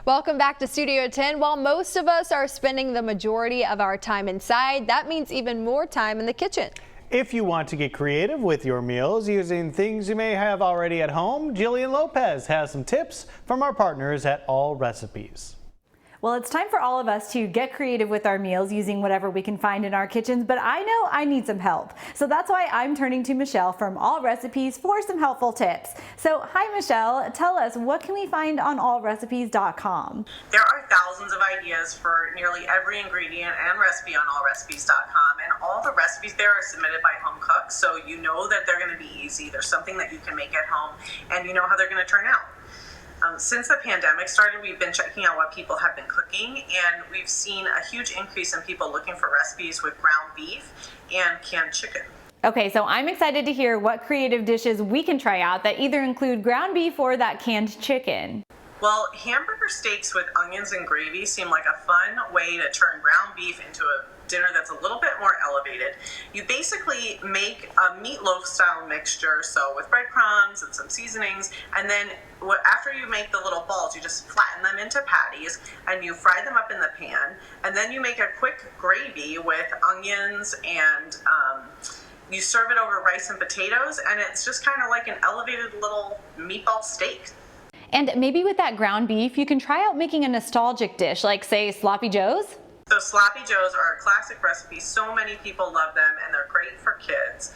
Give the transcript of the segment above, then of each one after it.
Welcome back to Studio 10. While most of us are spending the majority of our time inside, that means even more time in the kitchen. If you want to get creative with your meals using things you may have already at home, Jillian Lopez has some tips from our partners at All Recipes. Well, it's time for all of us to get creative with our meals using whatever we can find in our kitchens, but I know I need some help. So that's why I'm turning to Michelle from All Recipes for some helpful tips. So hi Michelle, tell us, what can we find on allrecipes.com? There are thousands of ideas for nearly every ingredient and recipe on allrecipes.com, and all the recipes there are submitted by home cooks, so you know that they're going to be easy. There's something that you can make at home, and you know how they're going to turn out. Since the pandemic started, we've been checking out what people have been cooking, and we've seen a huge increase in people looking for recipes with ground beef and canned chicken. Okay, so I'm excited to hear what creative dishes we can try out that either include ground beef or that canned chicken. Well, hamburger steaks with onions and gravy seem like a fun way to turn ground beef into a dinner that's a little bit more elevated. You basically make a meatloaf style mixture, so with breadcrumbs and some seasonings, and then after you make the little balls, you just flatten them into patties and you fry them up in the pan, and then you make a quick gravy with onions and you serve it over rice and potatoes, and it's just kind of like an elevated little meatball steak. And maybe with that ground beef, you can try out making a nostalgic dish like, say, Sloppy Joes? So Sloppy Joes are a classic recipe. So many people love them, and they're great for kids.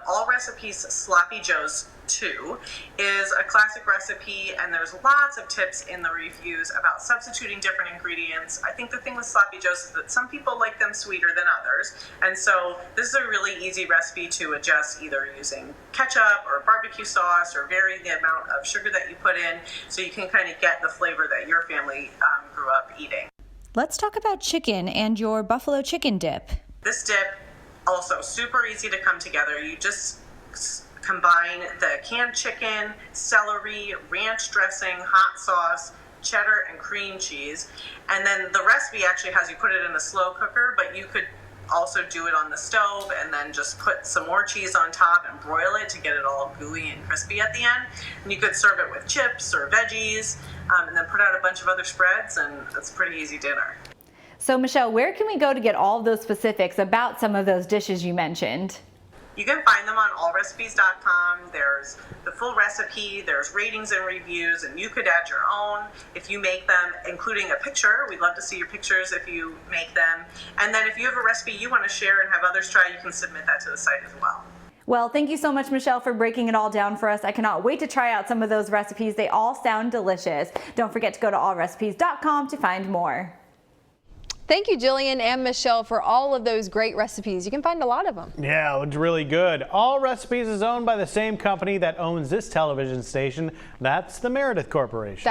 All Recipes Sloppy Joes 2 is a classic recipe, and there's lots of tips in the reviews about substituting different ingredients. I think the thing with Sloppy Joes is that some people like them sweeter than others, and so this is a really easy recipe to adjust, either using ketchup or barbecue sauce, or vary the amount of sugar that you put in, so you can kind of get the flavor that your family grew up eating. Let's talk about chicken and your buffalo chicken dip. This dip, also super easy to come together. You just combine the canned chicken, celery, ranch dressing, hot sauce, cheddar, and cream cheese. And then the recipe actually has you put it in a slow cooker, but you could also do it on the stove and then just put some more cheese on top and broil it to get it all gooey and crispy at the end. And you could serve it with chips or veggies, and then put out a bunch of other spreads, and it's a pretty easy dinner. So Michelle, where can we go to get all of those specifics about some of those dishes you mentioned? You can find them on allrecipes.com. There's the full recipe, there's ratings and reviews, and you could add your own if you make them, including a picture. We'd love to see your pictures if you make them. And then if you have a recipe you want to share and have others try, you can submit that to the site as well. Well, thank you so much, Michelle, for breaking it all down for us. I cannot wait to try out some of those recipes. They all sound delicious. Don't forget to go to allrecipes.com to find more. Thank you, Jillian and Michelle, for all of those great recipes. You can find a lot of them. Yeah, it's really good. All Recipes is owned by the same company that owns this television station. That's the Meredith Corporation.